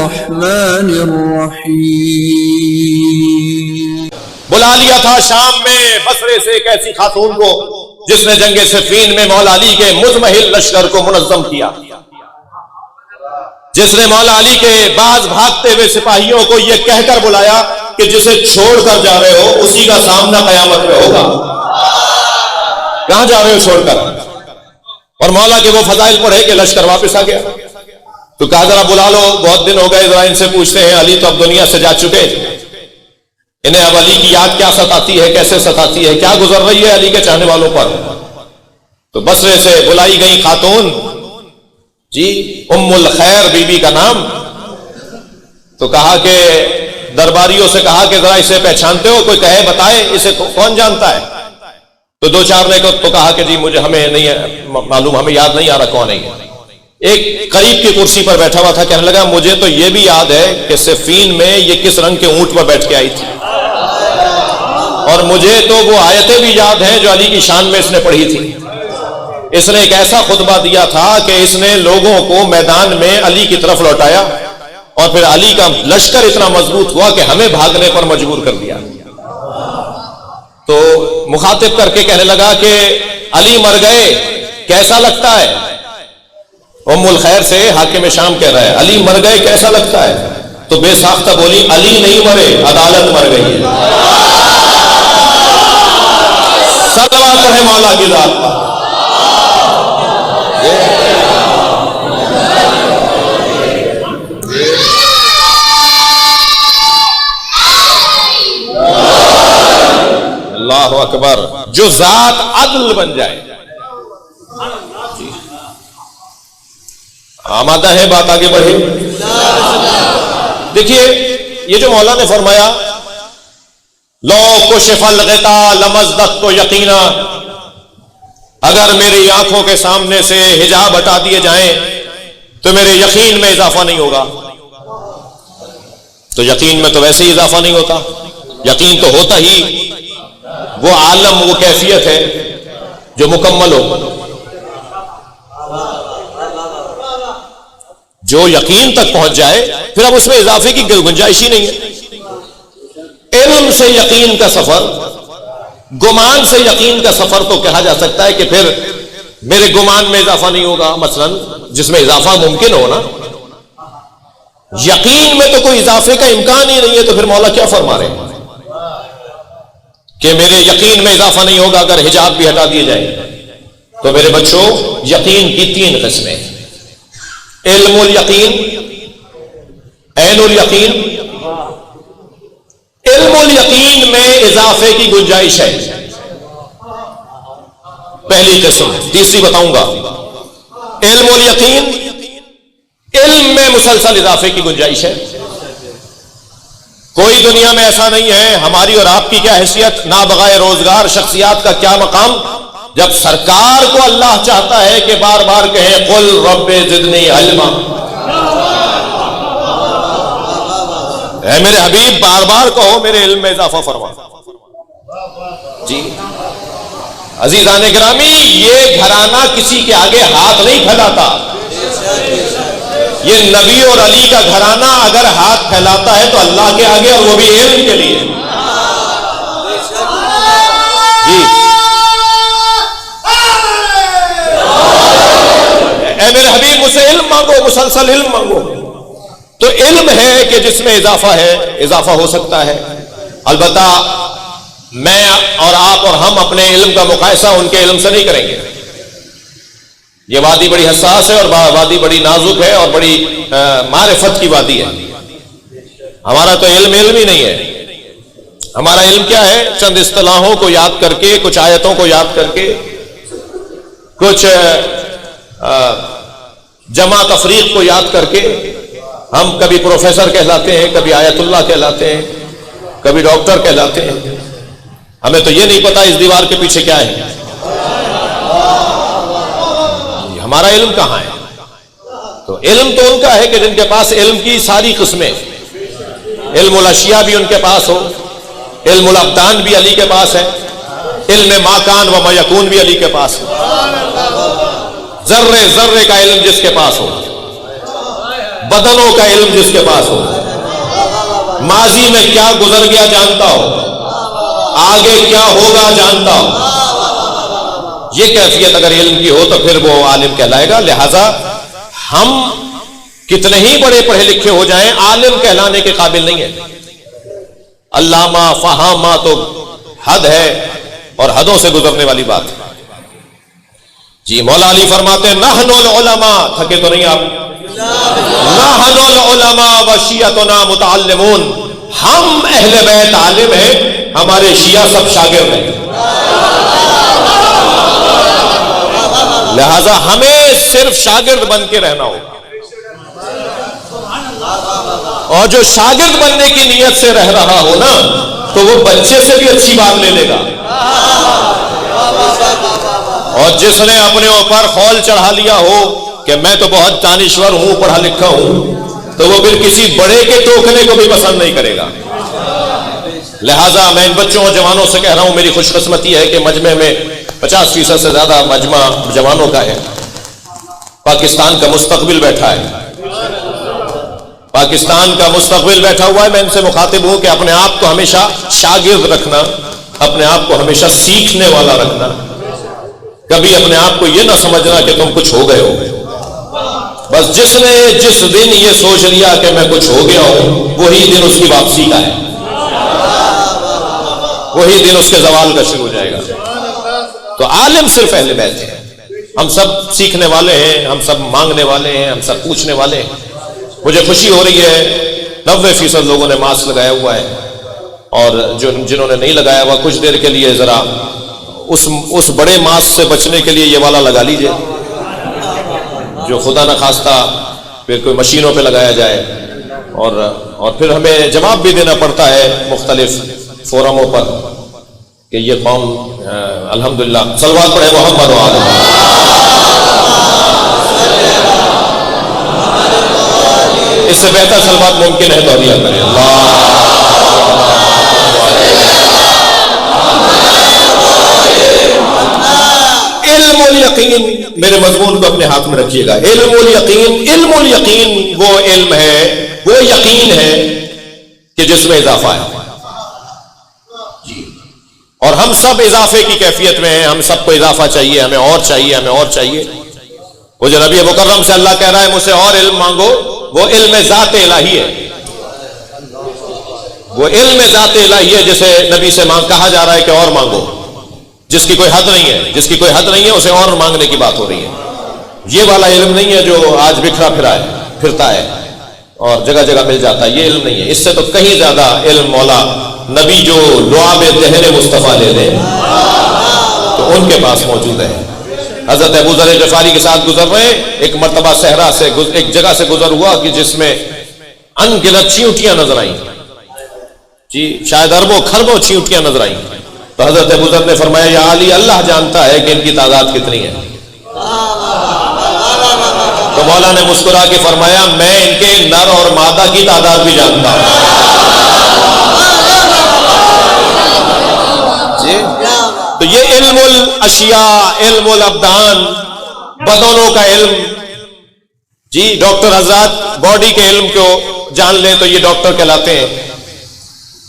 الرحمن الرحیم۔ بلا لیا تھا شام میں بصرے سے ایک ایسی خاتون کو جس نے جنگ صفین میں مولا علی کے مزمحل لشکر کو منظم کیا، جس نے مولا علی کے بعض بھاگتے ہوئے سپاہیوں کو یہ کہہ کر بلایا کہ جسے چھوڑ کر جا رہے ہو اسی کا سامنا قیامت میں ہوگا۔ کہاں جا رہے ہو چھوڑ کر؟ اور مولا کے وہ فضائل پڑھے کہ لشکر واپس آ گیا۔ تو کہا ذرا بلا لو، بہت دن ہو گئے، ذرا ان سے پوچھتے ہیں، علی تو اب دنیا سے جا چکے، انہیں اب علی کی یاد کیا ستاتی ہے، کیسے ستاتی ہے، کیا گزر رہی ہے علی کے چاہنے والوں پر۔ تو بصرے سے بلائی گئی خاتون، جی ام الخیر بی بی کا نام، تو کہا کہ درباریوں سے کہا کہ ذرا اسے پہچانتے ہو، کوئی کہے بتائے اسے کون جانتا ہے؟ تو دو چار نے تو کہا کہ جی مجھے ہمیں نہیں معلوم، ہمیں یاد نہیں آ رہا کون ہے۔ ایک قریب کی کرسی پر بیٹھا ہوا تھا، کہنے لگا مجھے تو یہ بھی یاد ہے کہ صفین میں یہ کس رنگ کے اونٹ پر بیٹھ کے آئی تھی، اور مجھے تو وہ آیتیں بھی یاد ہیں جو علی کی شان میں اس نے پڑھی تھی۔ اس نے ایک ایسا خطبہ دیا تھا کہ اس نے لوگوں کو میدان میں علی کی طرف لوٹایا، اور پھر علی کا لشکر اتنا مضبوط ہوا کہ ہمیں بھاگنے پر مجبور کر دیا۔ تو مخاطب کر کے کہنے لگا کہ علی مر گئے کیسا لگتا ہے؟ ام الخیر سے حاکم شام کہہ رہا ہے علی مر گئے کیسا لگتا ہے؟ تو بے ساختہ بولی علی نہیں مرے، عدالت مر گئی ہے۔ صلوات پڑھے مولا کی ذات پر۔ اللہ اکبر، جو ذات عدل بن جائے۔ آمادہ ہے بات آگے بڑھے؟ دیکھیے یہ جو مولا نے فرمایا لو کشف الغطا لمزدت تو یقینا، اگر میری آنکھوں کے سامنے سے حجاب ہٹا دیے جائیں تو میرے یقین میں اضافہ نہیں ہوگا۔ تو یقین میں تو ویسے ہی اضافہ نہیں ہوتا، یقین تو ہوتا ہی وہ عالم، وہ کیفیت ہے جو مکمل ہو۔ جو یقین تک پہنچ جائے پھر اب اس میں اضافے کی گنجائش ہی نہیں ہے۔ علم سے یقین کا سفر، گمان سے یقین کا سفر تو کہا جا سکتا ہے کہ پھر میرے گمان میں اضافہ نہیں ہوگا، مثلا جس میں اضافہ ممکن ہو نا۔ یقین میں تو کوئی اضافے کا امکان ہی نہیں ہے، تو پھر مولا کیا فرما رہے ہیں کہ میرے یقین میں اضافہ نہیں ہوگا اگر حجاب بھی ہٹا دیے جائیں۔ تو میرے بچوں، یقین کی تین قسمیں، علم الیقین، عین الیقین۔ علم الیقین میں اضافے کی گنجائش ہے، پہلی قسم۔ تیسری بتاؤں گا، علم الیقین، علم میں مسلسل اضافے کی گنجائش ہے۔ کوئی دنیا میں ایسا نہیں ہے، ہماری اور آپ کی کیا حیثیت، نابغائے روزگار شخصیات کا کیا مقام، جب سرکار کو اللہ چاہتا ہے کہ بار بار کہیں قل رب زدنی علما، اے میرے حبیب بار بار کہو میرے علم میں اضافہ فرما۔ جی عزیزان گرامی، یہ گھرانہ کسی کے آگے ہاتھ نہیں پھیلاتا، یہ نبی اور علی کا گھرانہ اگر ہاتھ پھیلاتا ہے تو اللہ کے آگے، اور وہ بھی علم کے لیے۔ جی اے میرے حبیب مجھ سے علم مانگو، مسلسل علم مانگو۔ تو علم ہے کہ جس میں اضافہ ہے، اضافہ ہو سکتا ہے۔ البتہ میں اور آپ اور ہم اپنے علم کا مقایسہ ان کے علم سے نہیں کریں گے۔ یہ وادی بڑی حساس ہے اور وادی بڑی نازک ہے اور بڑی معرفت کی وادی ہے۔ ہمارا تو علم ہی نہیں ہے۔ ہمارا علم کیا ہے؟ چند اصطلاحوں کو یاد کر کے، کچھ آیتوں کو یاد کر کے، کچھ جمع تفریق کو یاد کر کے ہم کبھی پروفیسر کہلاتے ہیں، کبھی آیت اللہ کہلاتے ہیں، کبھی ڈاکٹر کہلاتے ہیں۔ ہمیں تو یہ نہیں پتا اس دیوار کے پیچھے کیا ہے۔ ہمارا علم کہاں ہے؟ تو علم تو ان کا ہے کہ جن کے پاس علم کی ساری قسمیں، علم الاشیاء بھی ان کے پاس ہو، علم الابدان بھی علی کے پاس ہے، علم ما کان و ما یکون بھی علی کے پاس ہے، ذرے ذرے کا علم جس کے پاس ہو، بدنوں کا علم جس کے پاس ہو، ماضی میں کیا گزر گیا جانتا ہو، آگے کیا ہوگا جانتا ہو، یہ کیفیت اگر علم کی ہو تو پھر وہ عالم کہلائے گا۔ لہذا ہم کتنے ہی بڑے پڑھے لکھے ہو جائیں، عالم کہلانے کے قابل نہیں ہے۔ علامہ فہامہ تو حد ہے اور حدوں سے گزرنے والی بات ہے۔ جی مولا علی فرماتے ہیں نحن العلماء، تھکے تو نہیں آپ؟ نحن العلماء وشیعتنا متعلمون، ہم اہل بیت عالم ہیں، ہمارے شیعہ سب شاگرد ہیں۔ لہذا ہمیں صرف شاگرد بن کے رہنا ہوگا، اور جو شاگرد بننے کی نیت سے رہ رہا ہو نا تو وہ بچے سے بھی اچھی بات لے لے گا، اور جس نے اپنے اوپر خول چڑھا لیا ہو کہ میں تو بہت دانشور ہوں، پڑھا لکھا ہوں، تو وہ پھر کسی بڑے کے ٹوکنے کو بھی پسند نہیں کرے گا۔ لہذا میں ان بچوں اور جوانوں سے کہہ رہا ہوں، میری خوش قسمتی ہے کہ مجمع میں 50% سے زیادہ مجمع جوانوں کا ہے۔ پاکستان کا مستقبل بیٹھا ہے، پاکستان کا مستقبل بیٹھا ہوا ہے۔ میں ان سے مخاطب ہوں کہ اپنے آپ کو ہمیشہ شاگرد رکھنا، اپنے آپ کو ہمیشہ سیکھنے والا رکھنا، کبھی اپنے آپ کو یہ نہ سمجھنا کہ تم کچھ ہو گئے ہو۔ بس جس نے جس دن یہ سوچ لیا کہ میں کچھ ہو گیا ہوں، وہی دن اس کی واپسی کا ہے، وہی دن اس کے زوال کا شروع ہو جائے گا۔ تو عالم صرف اہل بیت ہے، ہم سب سیکھنے والے ہیں، ہم سب مانگنے والے ہیں، ہم سب پوچھنے والے ہیں۔ مجھے خوشی ہو رہی ہے 90% لوگوں نے ماسک لگایا ہوا ہے، اور جنہوں نے نہیں لگایا ہوا کچھ دیر کے لیے ذرا اس بڑے ماسک سے بچنے کے لیے یہ والا لگا لیجئے، جو خدا نخواستہ پھر کوئی مشینوں پہ لگایا جائے، اور پھر ہمیں جواب بھی دینا پڑتا ہے مختلف فورموں پر کہ یہ قوم الحمدللہ صلوات پڑھے محمد و آل اس سے بہتر صلوات ممکن ہے تو عطیہ کریں۔ علم الیقین، میرے مضمون کو اپنے ہاتھ میں رکھیے گا۔ علم الیقین، علم الیقین وہ علم ہے، وہ یقین ہے کہ جس میں اضافہ ہے، اور ہم سب اضافے کی کیفیت میں ہیں، ہم سب کو اضافہ چاہیے، ہمیں اور چاہیے، ہمیں اور چاہیے۔ وہ جو نبی مکرم سے اللہ کہہ رہا ہے مجھ سے اور علم مانگو، وہ علم ذات الہی ہے، وہ علم ذات الہی ہے جسے نبی سے کہا جا رہا ہے کہ اور مانگو، جس کی کوئی حد نہیں ہے، جس کی کوئی حد نہیں ہے اسے اور مانگنے کی بات ہو رہی ہے۔ یہ والا علم نہیں ہے جو آج بکھرا پھرتا ہے اور جگہ جگہ مل جاتا ہے، یہ علم نہیں ہے۔ اس سے تو کہیں زیادہ علم مولا نبی جو لعاب دہن مصطفیٰ لے لیں تو ان کے پاس موجود ہے۔ حضرت ابو ذر غفاری کے ساتھ گزر رہے، ایک مرتبہ صحرا سے ایک جگہ سے گزر ہوا کہ جس میں ان گنت چیونٹیاں نظر آئیں، جی شاید اربوں کھربوں چیونٹیاں نظر آئیں، تو حضرت ابو ذر نے فرمایا یا علی، اللہ جانتا ہے کہ ان کی تعداد کتنی ہے۔ تو مولا نے مسکرا کے فرمایا میں ان کے نر اور مادہ کی تعداد بھی جانتا ہوں۔ جی تو یہ علم الاشیاء، علم الابدان، بدنوں کا علم، جی ڈاکٹر حضرات باڈی کے علم کو جان لیں تو یہ ڈاکٹر کہلاتے ہیں۔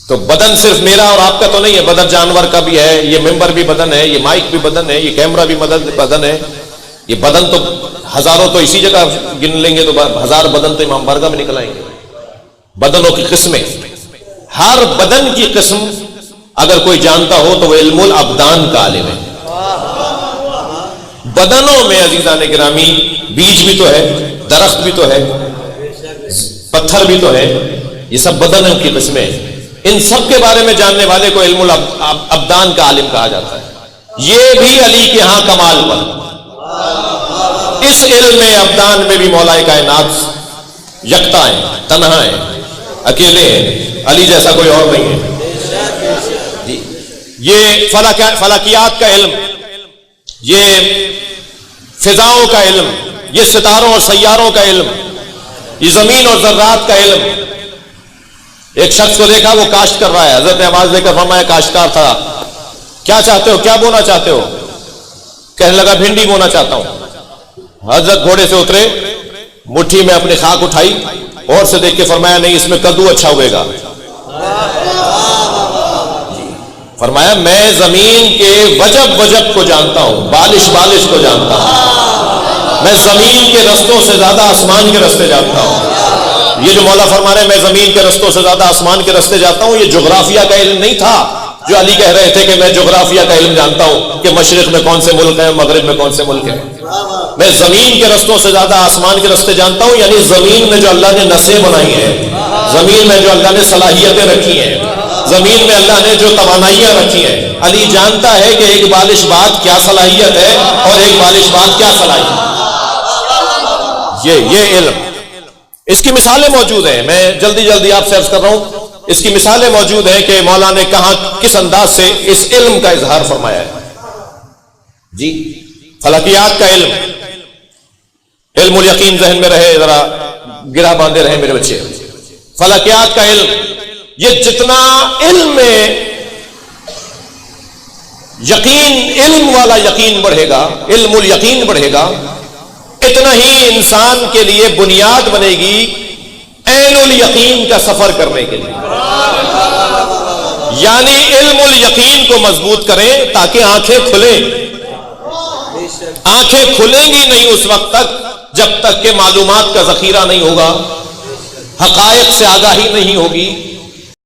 تو بدن صرف میرا اور آپ کا تو نہیں ہے، بدن جانور کا بھی ہے، یہ ممبر بھی بدن ہے، یہ مائک بھی بدن ہے، یہ کیمرہ بھی بدن ہے، یہ بدن تو ہزاروں تو اسی جگہ گن لیں گے تو 1000 بدن تو امام بارگاہ میں نکل آئیں گے۔ بدنوں کی قسمیں، ہر بدن کی قسم اگر کوئی جانتا ہو تو وہ علم الابدان کا عالم ہے۔ بدنوں میں عزیزان گرامی بیج بھی تو ہے، درخت بھی تو ہے، پتھر بھی تو ہے، یہ سب بدنوں کی قسمیں ہیں۔ ان سب کے بارے میں جاننے والے کو علم الابدان کا عالم کہا جاتا ہے۔ یہ بھی علی کے ہاں کمال پر، اس علم ابدان میں بھی مولا کائنات یکتا ہے، تنہا ہے، اکیلے ہیں، علی جیسا کوئی اور نہیں ہے۔ جی یہ فلکیات کا علم، یہ فضاؤں کا علم، یہ ستاروں اور سیاروں کا علم، یہ زمین اور ذرات کا علم۔ ایک شخص کو دیکھا وہ کاشت کر رہا ہے، حضرت نے آواز لے کر فرمایا کاشتکار تھا، کیا چاہتے ہو، کیا بونا چاہتے ہو؟ کہنے لگا بھنڈی بونا چاہتا ہوں۔ حضرت گھوڑے سے اترے، مٹھی میں اپنی خاک اٹھائی اور سے دیکھ کے فرمایا نہیں اس میں کدو اچھا ہوئے گا. فرمایا میں زمین کے وجب وجب کو جانتا ہوں, بالش بالش کو جانتا ہوں, میں زمین کے رستوں سے زیادہ آسمان کے رستے جانتا ہوں. یہ جو مولا فرما رہے ہیں میں زمین کے رستوں سے زیادہ آسمان کے رستے جانتا ہوں, یہ جغرافیہ کا علم نہیں تھا جو علی کہہ رہے تھے کہ میں جغرافیہ کا علم جانتا ہوں کہ مشرق میں کون سے ملک ہیں, مغرب میں کون سے ملک ہیں. میں زمین کے رستوں سے زیادہ آسمان کے رستے جانتا ہوں, یعنی زمین میں جو اللہ نے نسیں بنائی ہیں, زمین میں جو اللہ نے صلاحیتیں رکھی ہیں, زمین میں اللہ نے جو توانائیاں رکھی ہیں. علی جانتا ہے کہ ایک بالش بات کیا صلاحیت ہے اور ایک بالش بات کیا صلاحیت. یہ علم, اس کی مثالیں موجود ہیں. میں جلدی جلدی آپ سے عرض کر رہا ہوں, اس کی مثالیں موجود ہیں کہ مولا نے کہاں کس انداز سے اس علم کا اظہار فرمایا ہے. جی فلکیات کا علم, علم الیقین ذہن میں رہے, ذرا گرہ باندھے رہے میرے بچے. فلکیات کا علم, یہ جتنا علم میں یقین, علم والا یقین بڑھے گا, علم الیقین بڑھے گا, اتنا ہی انسان کے لیے بنیاد بنے گی عین الیقین کا سفر کرنے کے لیے. یعنی علم الیقین کو مضبوط کریں تاکہ آنکھیں کھلیں. آنکھیں کھلیں گی نہیں اس وقت تک جب تک کہ معلومات کا ذخیرہ نہیں ہوگا, حقائق سے آگاہی نہیں ہوگی,